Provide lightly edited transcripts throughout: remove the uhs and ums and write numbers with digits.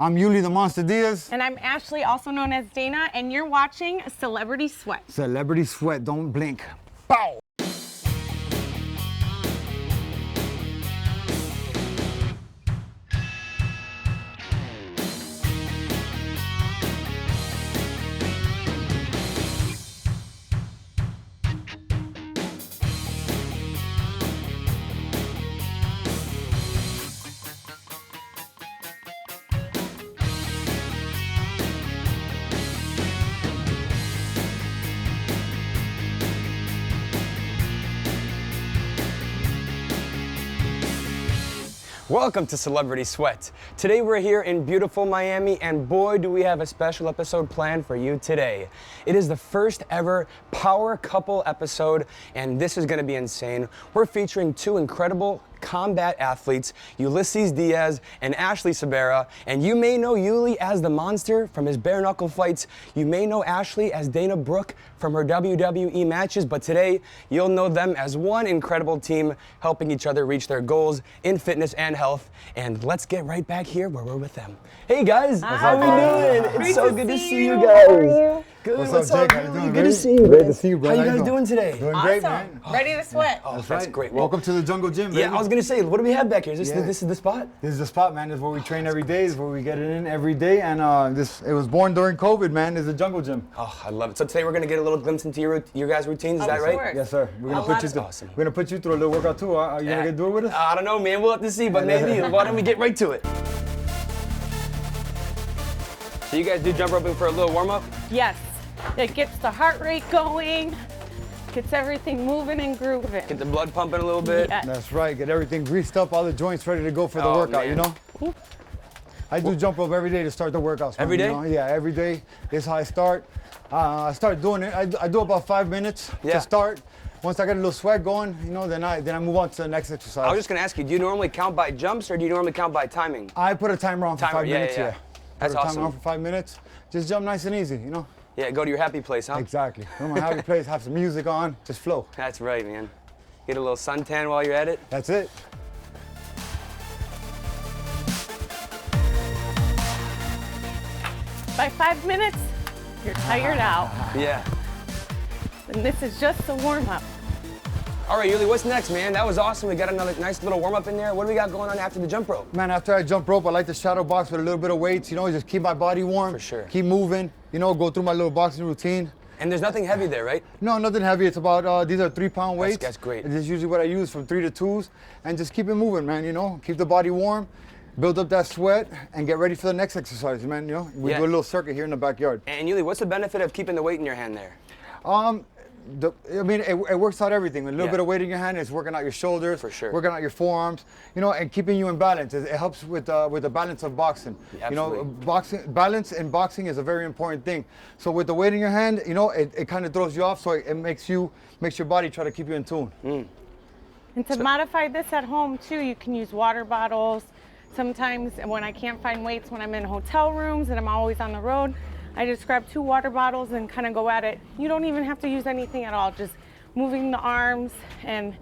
I'm Yuli the Monster Diaz. And I'm Ashley, also known as Dana, and you're watching Celebrity Sweat. Celebrity Sweat, don't blink. Bow! Welcome to Celebrity Sweat. Today we're here in beautiful Miami, and boy do we have a special episode planned for you today. It is the first ever Power Couple episode, and this is gonna be insane. We're featuring two incredible combat athletes, Ulysses Diaz and Ashley Sabera, and you may know Yuli as the Monster from his bare knuckle fights. You may know Ashley as Dana Brooke from her WWE matches, but today you'll know them as one incredible team helping each other reach their goals in fitness and health. And let's get right back here where we're with them. Hey guys, how we doing? It's so good to see you guys. Good. What's up, Jake? How you doing, Good to baby? see you. Great to see you, bro. How you How you guys doing today? Doing Awesome. great, man. Ready to sweat. Oh, That's that's right. great. Well, Welcome to the Jungle Gym, baby. yeah, I was gonna say, what do we have back here? Is Yeah. this is the spot? This is the spot, man. This is where we train every day. This is where we get it in every day. And it was born during COVID, man. This is the Jungle Gym. Oh, I love it. So today we're gonna get a little glimpse into your guys' routines. Is that right? course. Yes, sir. We're gonna Oh, put you that's through. awesome. We're gonna put you through a little workout too. Are you gonna do it with us? I don't know, man. We'll have to see, but maybe. Why don't we get right to it? So you guys do jump roping for a little warm up? Yes, it gets the heart rate going, gets everything moving and grooving. Get the blood pumping a little bit. Yes. That's right. Get everything greased up, all the joints ready to go for the Oh, workout. You man. know. I do jump rope every day to start the workouts. man, Every you day? know? Yeah, every day. This is how I start. I start doing it. I do about 5 minutes Yeah. to start. Once I get a little sweat going, you know, then I move on to the next exercise. I was just gonna ask you, do you normally count by jumps or do you normally count by timing? I put a timer on for Timer, 5 yeah, minutes. yeah. Yeah. That's put a awesome. timer on for 5 minutes. Just jump nice and easy, you know. Yeah, go to your happy place, huh? Exactly. Come on, happy place, have some music on, just flow. That's right, man. Get a little suntan while you're at it. That's it. By 5 minutes, you're tired out. Yeah. And this is just a warm up. All right, Yuli, what's next, man? That was awesome. We got another nice little warm up in there. What do we got going on after the jump rope? Man, after I jump rope, I like to shadow box with a little bit of weights, you know, just keep my body warm. For sure. Keep moving, you know, go through my little boxing routine. And there's nothing heavy there, right? No, nothing heavy. It's about, these are 3-pound weights. That's great. This is usually what I use from 3 to 2s. And just keep it moving, man, you know. Keep the body warm, build up that sweat, and get ready for the next exercise, man, you know. We Yeah. do a little circuit here in the backyard. And Yuli, what's the benefit of keeping the weight in your hand there? It works out everything. A little Yeah. bit of weight in your hand is working out your shoulders, For sure. working out your forearms, you know, and keeping you in balance. It helps with the balance of boxing. Yeah, you know, absolutely. balance in boxing is a very important thing. So with the weight in your hand, you know, it kind of throws you off. So it makes your body try to keep you in tune. And to modify this at home too, you can use water bottles. Sometimes when I can't find weights when I'm in hotel rooms and I'm always on the road, I just grab 2 water bottles and kind of go at it. You don't even have to use anything at all, just moving the arms and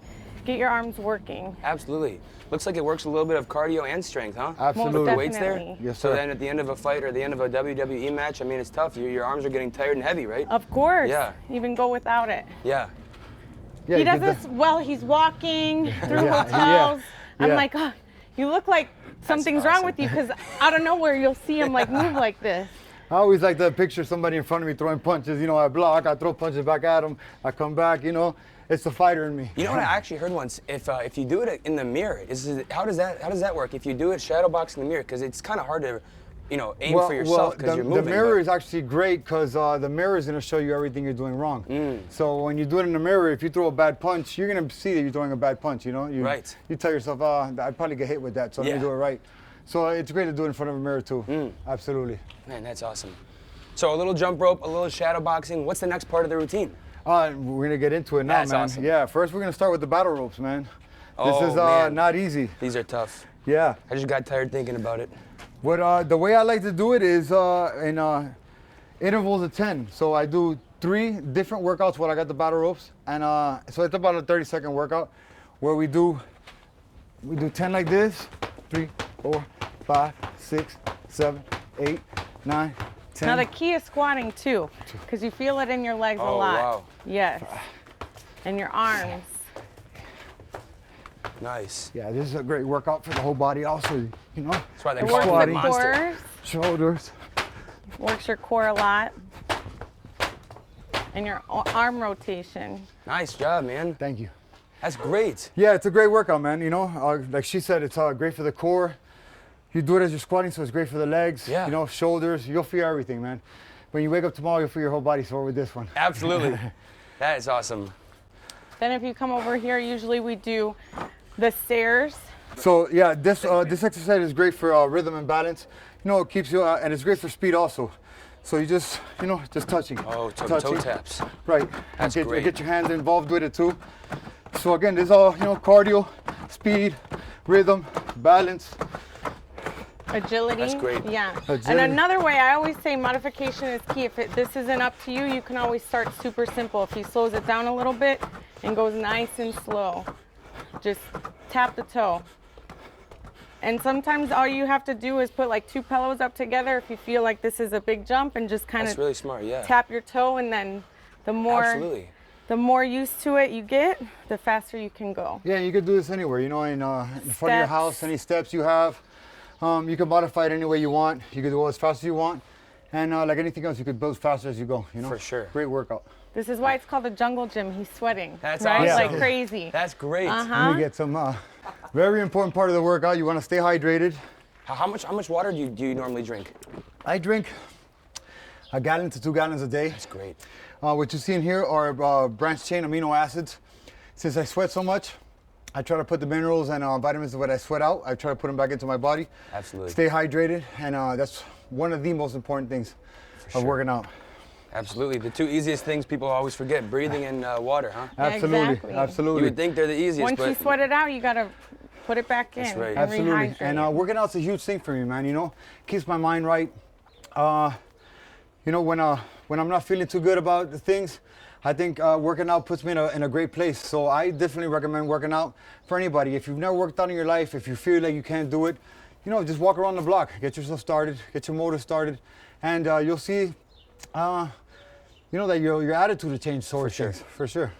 get your arms working. Absolutely. Looks like it works a little bit of cardio and strength, huh? Absolutely. Most Weights there? definitely. Yes, So sir. then at the end of a fight or the end of a WWE match, I mean, it's tough. Your arms are getting tired and heavy, right? Of course, Yeah. even go without it. Yeah. Yeah, He you does get this while he's walking through Yeah, hotels. yeah, I'm yeah. like, oh, you look like something's wrong awesome. with you, because out of nowhere you'll see him like move like this. I always like to picture somebody in front of me throwing punches. You know, I block, I throw punches back at them, I come back. You know, it's the fighter in me. You know what I actually heard once? If you do it in the mirror, how does that work? If you do it shadow box in the mirror, because it's kind of hard to, aim for yourself because you're moving. The mirror but- is actually great because the mirror is going to show you everything you're doing wrong. So when you do it in the mirror, if you throw a bad punch, you're going to see that you're throwing a bad punch, you know? Right. You tell yourself, I'd probably get hit with that, so let Yeah. me do it right. So it's great to do it in front of a mirror too. Absolutely. Man, that's awesome. So a little jump rope, a little shadow boxing. What's the next part of the routine? We're going to get into it now, That's man. awesome. Yeah, first we're going to start with the battle ropes, man. Oh, This is man. not easy. These are tough. Yeah. I just got tired thinking about it. The way I like to do it is in intervals of 10. So I do 3 different workouts while I got the battle ropes. And so it's about a 30-second workout where we do 10 like this, 3, 4, 5, 6, 7, 8, 9, 10. Now the key is squatting too, because you feel it in your legs a Oh, lot. wow. Yes. And your arms. Nice. Yeah, this is a great workout for the whole body also, you know. That's why they It call works it the the Squatting. monster. core, Shoulders. works your core a lot. And your arm rotation. Nice job, man. Thank you. That's great. Yeah, it's a great workout, man. You know, like she said, it's great for the core. You do it as you're squatting, so it's great for the legs. Yeah. You know, shoulders. You'll feel everything, man. When you wake up tomorrow, you'll feel your whole body sore with this one. Absolutely. That is awesome. Then if you come over here, usually we do the stairs. So yeah, this exercise is great for rhythm and balance. You know, it keeps you, and it's great for speed also. So you just, you know, just touching. Oh, toe touching. taps. Right. That's and great. get your hands involved with it too. So again, this is all, you know, cardio, speed, rhythm, balance. Agility. That's great. Yeah. Agility. And another way, I always say modification is key. If this isn't up to you, you can always start super simple. If he slows it down a little bit and goes nice and slow, just tap the toe. And sometimes all you have to do is put like 2 pillows up together if you feel like this is a big jump, and just kind That's of really smart, yeah. tap your toe, and then the more used to it you get, the faster you can go. Yeah, you could do this anywhere, you know, in front of your Steps. house, any steps you have. You can modify it any way you want. You can go as fast as you want. And like anything else, you could build faster as you go, you know? For sure. Great workout. This is why it's called a jungle gym. He's sweating. That's right? awesome. Like crazy. That's great. Let me get some, very important part of the workout. You want to stay hydrated. How much water do you normally drink? I drink 1 gallon to 2 gallons a day. That's great. What you see in here are branched chain amino acids. Since I sweat so much, I try to put the minerals and vitamins that I sweat out. I try to put them back into my body. Absolutely. Stay hydrated, and that's one of the most important things of working out. Absolutely. The 2 easiest things people always forget, breathing and water, huh? Absolutely, exactly. absolutely. You would think they're the easiest, Once but you sweat it out, you gotta put it back in. That's right. And Absolutely. rehydrate And it. working out's a huge thing for me, man. You know, keeps my mind right. You know, when I'm not feeling too good about the things, I think working out puts me in a great place. So I definitely recommend working out for anybody. If you've never worked out in your life, if you feel like you can't do it, you know, just walk around the block, get yourself started, get your motor started, and you'll see, you know, that your attitude will change towards sure. things, for sure.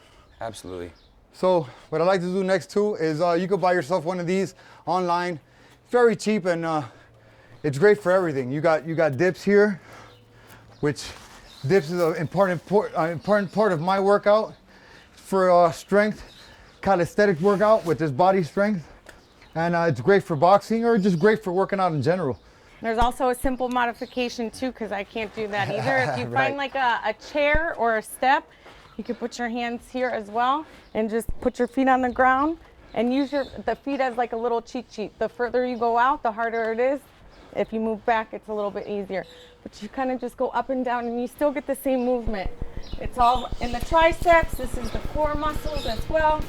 absolutely. So what I like to do next too is you could buy yourself one of these online, very cheap, and it's great for everything. You got dips here, which dips is an important part of my workout for strength, calisthenic workout with this body strength, and it's great for boxing or just great for working out in general. There's also a simple modification too, because I can't do that either. If you Right. find like a chair or a step, you can put your hands here as well and just put your feet on the ground and use the feet as like a little cheat sheet. The further you go out, the harder it is. If you move back, it's a little bit easier. But you kind of just go up and down and you still get the same movement. It's all in the triceps. This is the core muscles as well.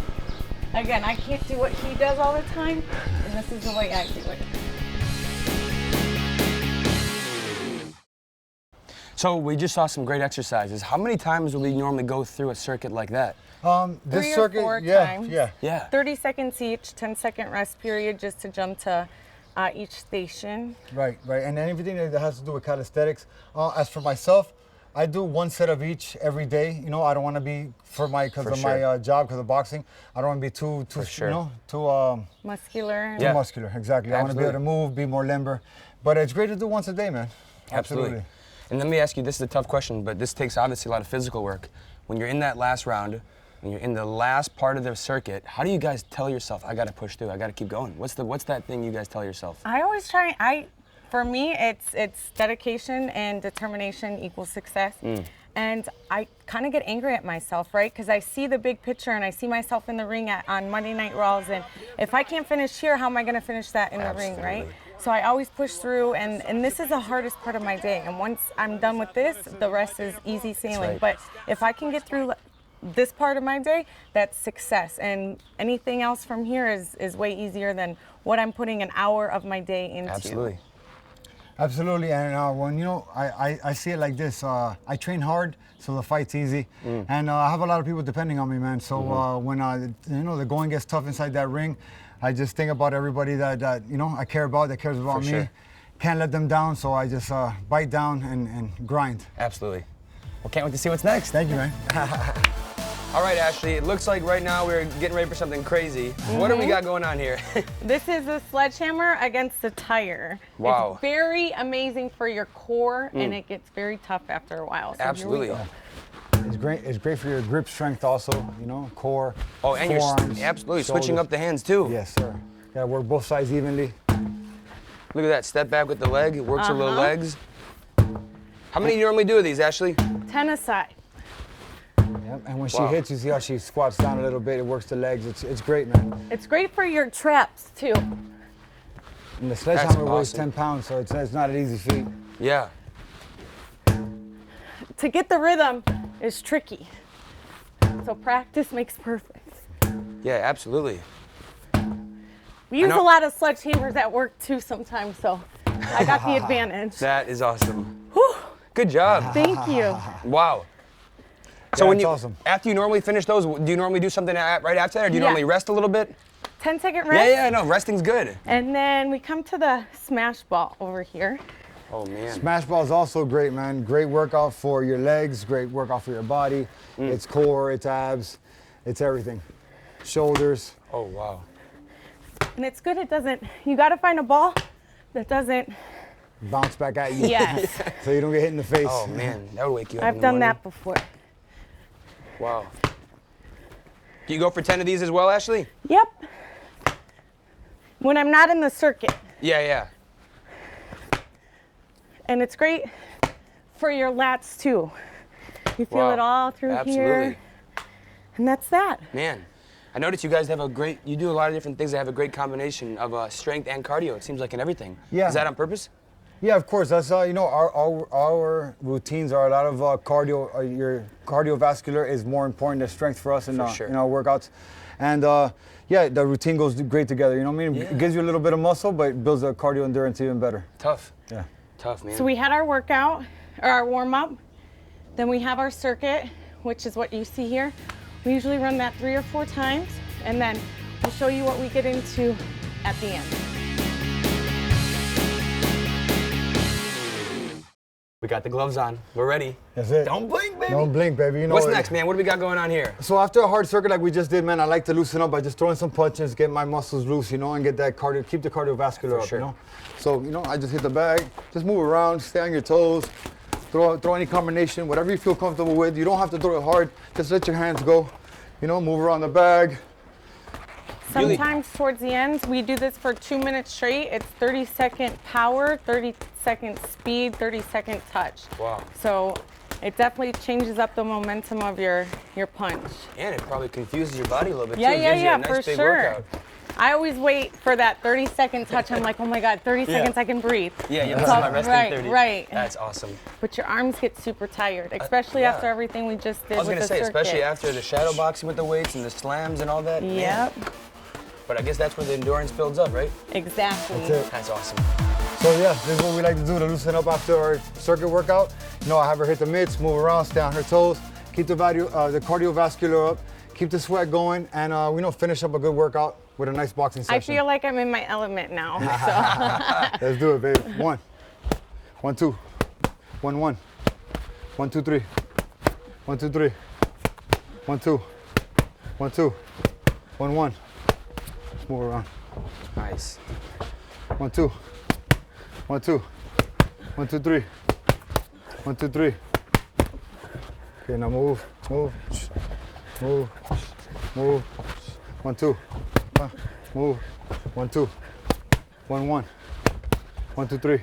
Again, I can't do what he does all the time, and this is the way I do it. So we just saw some great exercises. How many times will we normally go through a circuit like that? This 3 or circuit, 4 yeah, times. yeah. Yeah. 30 seconds each, 10-second rest period just to jump to each station. Right, right, and everything that has to do with calisthenics. As for myself, I do 1 set of each every day. You know, I don't want to be because of sure. my job, because of boxing. I don't want to be too sure. you know, too Muscular. Yeah. muscular. Exactly. I want to be able to move, be more limber. But it's great to do once a day, man. Absolutely. And let me ask you, this is a tough question, but this takes obviously a lot of physical work. When you're in that last round, when you're in the last part of the circuit, how do you guys tell yourself, I gotta push through, I gotta keep going? What's that thing you guys tell yourself? I always for me, it's dedication and determination equals success. And I kind of get angry at myself, right? Because I see the big picture and I see myself in the ring on Monday Night Raws. And if I can't finish here, how am I going to finish that in the ring, right? So I always push through. And this is the hardest part of my day. And once I'm done with this, the rest is easy sailing. right. But if I can get through this part of my day, that's success. And anything else from here is way easier than what I'm putting an hour of my day into. Absolutely. Absolutely, and when you know, I see it like this. I train hard, so the fight's easy, and I have a lot of people depending on me, man. So when you know, the going gets tough inside that ring, I just think about everybody that you know I care about, that cares about me, sure. can't let them down, so I just bite down and grind. Absolutely. Well, can't wait to see what's next. Thank you, man. All right, Ashley, it looks like right now we're getting ready for something crazy. What do we got going on here? This is a sledgehammer against a tire. Wow. It's very amazing for your core, and it gets very tough after a while. So Absolutely. Here we go. It's great. It's great for your grip strength also. You know, core. Oh, and forearms, you're absolutely switching shoulders. up the hands too. Yes, sir. Gotta work both sides evenly. Look at that, step back with the leg. It works your little Uh-huh. legs. How many do you normally do of these, Ashley? 10 aside. Yep. And when she Wow. hits, you see how she squats down a little bit. It works the legs. It's great, man. It's great for your traps too. And the sledgehammer weighs awesome. 10 pounds, so it's not an easy feat. Yeah. To get the rhythm is tricky. So practice makes perfect. Yeah, absolutely. We use know- a lot of sledgehammers at work too sometimes, so I got the advantage. That is awesome. Whew, Good job. thank you. Wow. So Yeah, when it's you awesome. after you normally finish those, do you normally do something right after that, or do you Yeah. normally rest a little bit? 10-second Yeah, rest. yeah, no, resting's good. And then we come to the smash ball over here. Oh man. Smash ball is also great, man. Great workout for your legs, great workout for your body. It's core, it's abs, it's everything. Shoulders. Oh wow. And it's good, you gotta find a ball that doesn't, Bounce back at you. yes. So you don't get hit in the face. Oh man, that would wake you up. in I've the done morning. that before. Wow. Do you go for 10 of these as well, Ashley? Yep. When I'm not in the circuit. Yeah, yeah. And it's great for your lats too. You feel Wow. it all through Absolutely. here. And that's that. Man, I noticed you guys have you do a lot of different things that have a great combination of strength and cardio, it seems like, in everything. Yeah. Is that on purpose? Yeah, of course. That's you know, our routines are a lot of cardio. Your cardiovascular is more important than strength for us in For our sure. in our workouts, and yeah, the routine goes great together. You know what I mean? Yeah. It gives you a little bit of muscle, but it builds the cardio endurance even better. Tough. Yeah. Tough, man. So we had our workout, or our warm up. Then we have our circuit, which is what you see here. We usually run that 3 or 4 times, and then we'll show you what we get into at the end. We got the gloves on. We're ready. That's it. Don't blink, baby. Don't blink, baby. You know What's what- next, man? What do we got going on here? So after a hard circuit like we just did, man, I like to loosen up by just throwing some punches, get my muscles loose, you know, and get that cardio, keep the cardiovascular up, sure. you know. So, you know, I just hit the bag, just move around, stay on your toes, throw any combination, whatever you feel comfortable with. You don't have to throw it hard, just let your hands go, you know, move around the bag. Really? Sometimes towards the end, we do this for 2 minutes straight. It's 30-second power, 30-second speed, 30-second touch. Wow. So it definitely changes up the momentum of your punch. And it probably confuses your body a little bit Yeah, too. It yeah, gives you yeah, a nice for big sure. workout. I always wait for that 30-second touch. I'm like, oh my God, 30 seconds I can breathe. Yeah, yeah, So- that's my resting right, 30. right. That's awesome. But your arms get super tired, especially yeah. after everything we just did I was with gonna the say, circuit. especially after the shadow boxing with the weights and the slams and all that. man. Yep, But I guess that's where the endurance builds up, right? exactly. That's it. That's awesome. So yeah, this is what we like to do to loosen up after our circuit workout. You know, I have her hit the mitts, move around, stay on her toes, keep the cardiovascular up, keep the sweat going, and we know finish up a good workout with a nice boxing session. I feel like I'm in my element now. So. Let's do it, babe. 1, 1, 2, 1, 1, 1, 2, 3, 1, 2, 3, 1, 2, 1, 2, 1, 1. Let's move around. Nice. 1, 2, 1, 2, 1, 2, 3, 1, 2, 3. Okay, now move, move, move, move. 1, 2, move. 1, 2, 1, 1, 1, 2, 3,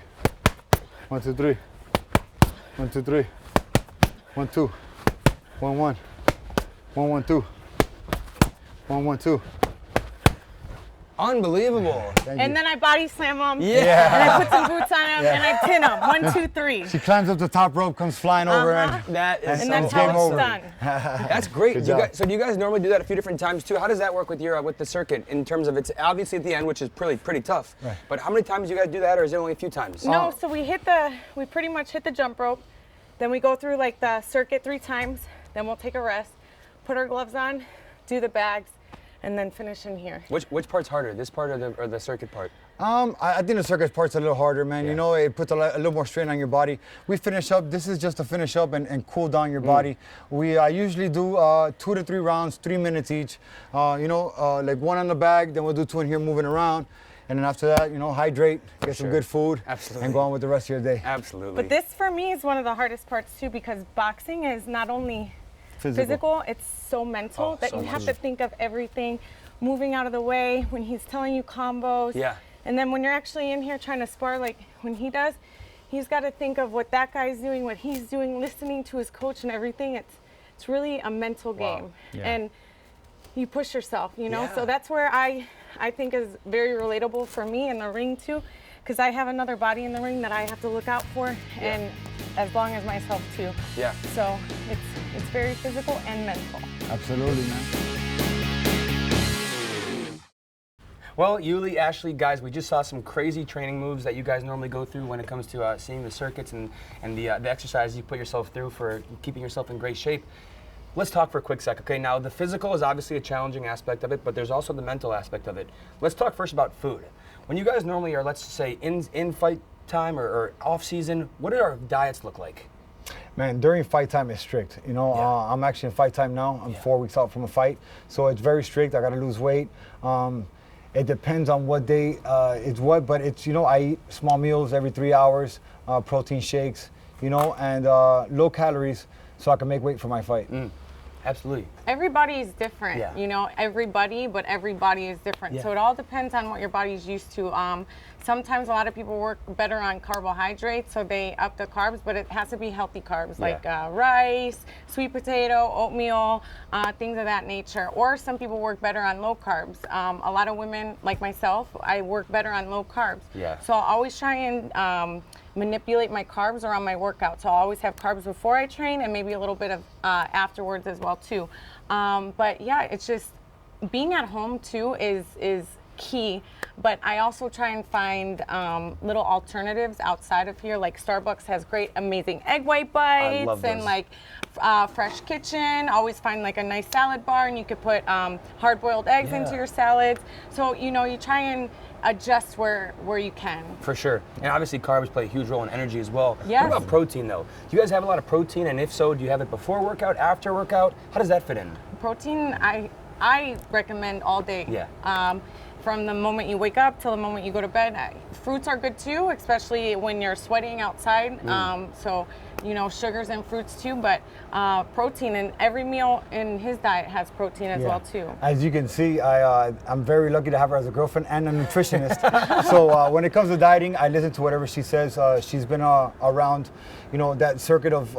1, 2, 3, 1, 2, 3, 1, 2, 1, 1, 1, 1, 2, 1, 1, 2. Unbelievable. Thank And you. then I body slam them. Yeah. And I put some boots on them and I pin them. 1, 2, 3. She climbs up the top rope, comes flying over, Uh-huh. and That is And And so that's game how it's over. done. That's great. Good Do you job. guys, so do you guys normally do that a few different times too? How does that work with your with the circuit in terms of it's obviously at the end, which is pretty tough. Right. But how many times do you guys do that, or is it only a few times? No, so we pretty much hit the jump rope. Then we go through like the circuit 3 times. Then we'll take a rest, put our gloves on, do the bags. and then finish in here. Which part's harder, this part or the circuit part? I think the circus part's a little harder, man. Yeah. You know, it puts a little more strain on your body. We finish up. This is just to finish up and cool down your body. We usually do 2 to 3 rounds, 3 minutes each. Like 1 on the bag, then we'll do 2 in here moving around. And then after that, hydrate, get some good food, Absolutely. and go on with the rest of your day. Absolutely. But this for me is one of the hardest parts too, because boxing is not only physical, it's so mental that so you have to think of everything, moving out of the way when he's telling you combos. Yeah. And then when you're actually in here trying to spar like when he does, he's got to think of what that guy's doing, what he's doing, listening to his coach and everything. It's really a mental game. Yeah. And you push yourself, Yeah. So that's where I think is very relatable for me in the ring too, because I have another body in the ring that I have to look out for, and as long as myself too. Yeah. So it's very physical and mental. Absolutely, man. Well, Yuli, Ashley, guys, we just saw some crazy training moves that you guys normally go through when it comes to seeing the circuits and the exercises you put yourself through for keeping yourself in great shape. Let's talk for a quick sec, okay? Now, the physical is obviously a challenging aspect of it, but there's also the mental aspect of it. Let's talk first about food. When you guys normally are, let's say, in fight time or off season, what do our diets look like? Man, during fight time it's strict. I'm actually in fight time now. I'm 4 weeks out from a fight, so it's very strict. I got to lose weight. It depends on what day it's what, but it's, I eat small meals every 3 hours, protein shakes, and low calories so I can make weight for my fight. Absolutely. Everybody is different, Yeah. everybody, but everybody is different. Yeah. So it all depends on what your body's used to. Sometimes a lot of people work better on carbohydrates, so they up the carbs, but it has to be healthy carbs, like rice, sweet potato, oatmeal, things of that nature. Or some people work better on low carbs. A lot of women, like myself, I work better on low carbs. Yeah. So I always try and manipulate my carbs around my workout. So I always have carbs before I train and maybe a little bit of afterwards as well too. But yeah, it's just being at home too is key. But I also try and find little alternatives outside of here. Like Starbucks has great, amazing egg white bites, love and those. like Fresh Kitchen. Always find like a nice salad bar, and you could put hard-boiled eggs into your salads. So you try and adjust where you can. For sure. And obviously carbs play a huge role in energy as well. Yes. What about protein though? Do you guys have a lot of protein, and if so, do you have it before workout, after workout? How does that fit in? Protein, I recommend all day. Yeah. From the moment you wake up till the moment you go to bed. Fruits are good too, especially when you're sweating outside. So, sugars and fruits too, but protein, and every meal in his diet has protein as well too. As you can see, I'm very lucky to have her as a girlfriend and a nutritionist. So when it comes to dieting, I listen to whatever she says. She's been around, that circuit of,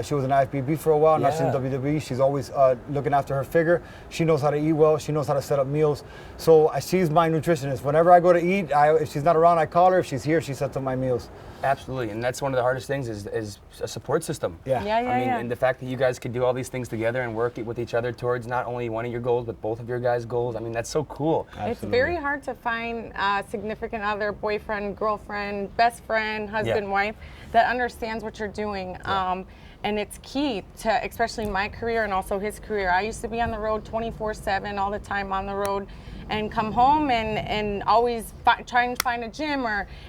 she was an IFBB for a while, now she's in WWE. She's always looking after her figure. She knows how to eat well. She knows how to set up meals. So she's my nutritionist. Whenever I go to eat, if she's not around, I call her. If she's here, she sets up my meals. Absolutely, and that's one of the hardest things is a support system. Yeah. I mean, and the fact that you guys could do all these things together and work with each other towards not only one of your goals, but both of your guys' goals. I mean, that's so cool. It's very hard to find a significant other, boyfriend, girlfriend, best friend, husband, wife that understands what you're doing. And it's key to, especially my career and also his career. I used to be on the road 24/7, all the time on the road, and come home and always try and find a gym,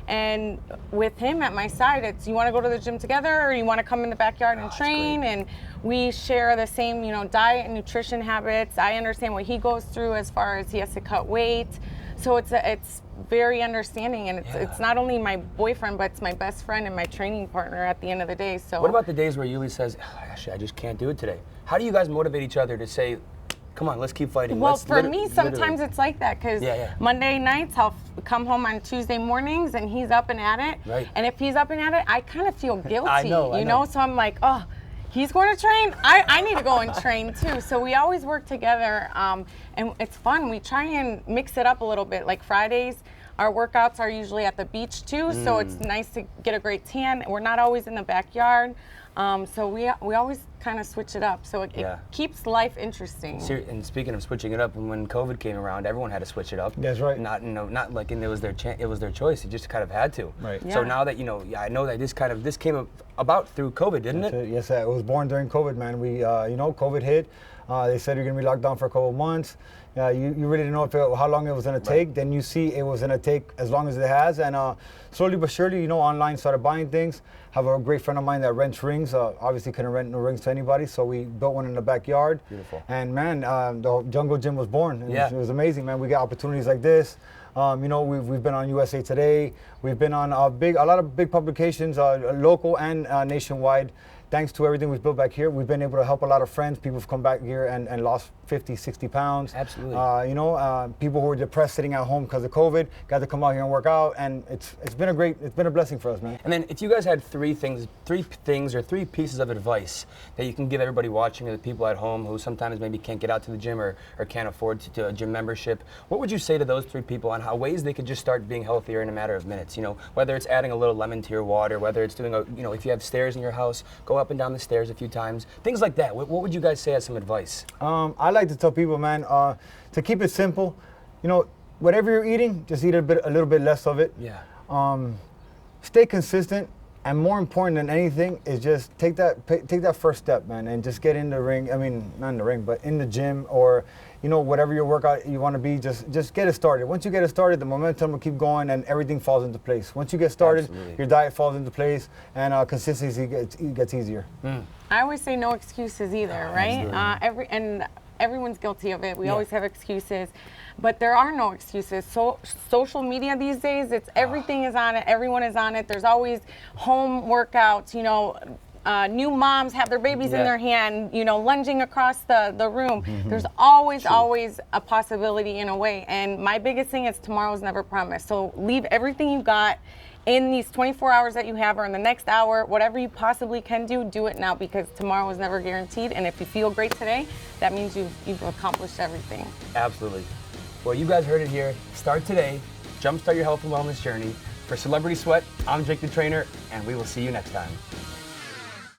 and with him at my side, it's you want to go to the gym together or you want to come in the backyard and train, and we share the same diet and nutrition habits. I understand what he goes through as far as he has to cut weight, so it's very understanding, and it's not only my boyfriend, but it's my best friend and my training partner at the end of the day. So what about the days where Yuli says, actually, I just can't do it today? How do you guys motivate each other to say, come on, let's keep fighting? Well, for me, sometimes it's like that, because Monday nights I'll come home on Tuesday mornings and he's up and at it. Right. And if he's up and at it, I kind of feel guilty. I know. So I'm like, oh, he's going to train. I need to go and train too. So we always work together, and it's fun. We try and mix it up a little bit. Like Fridays, our workouts are usually at the beach too, so it's nice to get a great tan. We're not always in the backyard. So we always kind of switch it up. So it keeps life interesting. And speaking of switching it up, when COVID came around, everyone had to switch it up. That's right. Not like it was their choice. You just kind of had to. Right. So Yeah. now that I know that this came about through COVID, didn't it? Yes, it was born during COVID, man. We, COVID hit. They said you're gonna be locked down for a couple of months. You really didn't know how long it was gonna take. Then you see it was gonna take as long as it has, and slowly but surely, online started buying things. Have a great friend of mine that rents rings. Obviously, couldn't rent no rings to anybody, so we built one in the backyard. Beautiful. And man, the Jungle Gym was born. It was amazing, man. We get opportunities like this. We've been on USA Today. We've been on a lot of big publications, local and nationwide. Thanks to everything we've built back here, we've been able to help a lot of friends. People have come back here and lost 50, 60 pounds. Absolutely. People who were depressed sitting at home because of COVID got to come out here and work out, and it's been a blessing for us, man. And then if you guys had three pieces of advice that you can give everybody watching or the people at home who sometimes maybe can't get out to the gym or can't afford to do a gym membership, what would you say to those three people on how ways they could just start being healthier in a matter of minutes? Whether it's adding a little lemon to your water, whether it's doing if you have stairs in your house, go up and down the stairs a few times, things like that. What would you guys say as some advice? I like to tell people, man, to keep it simple. Whatever you're eating, just eat a little bit less of it. Yeah. Stay consistent, and more important than anything is just take that first step, man, and just get in the ring. I mean, not in the ring, but in the gym, or whatever your workout you want to be. Just get it started. Once you get it started, the momentum will keep going, and everything falls into place. Once you get started, Absolutely. your diet falls into place, and consistency gets easier. I always say no excuses either, right? Everyone's guilty of it. We always have excuses, but there are no excuses. So social media these days, everything is on it. Everyone is on it. There's always home workouts. New moms have their babies in their hand, lunging across the room. There's always a possibility in a way. And my biggest thing is tomorrow's never promised. So leave everything you got in these 24 hours that you have, or in the next hour, whatever you possibly can do it now, because tomorrow is never guaranteed. And if you feel great today, that means you've accomplished everything. Absolutely. Well, you guys heard it here. Start today. Jumpstart your health and wellness journey. For Celebrity Sweat, I'm Jake the Trainer, and we will see you next time.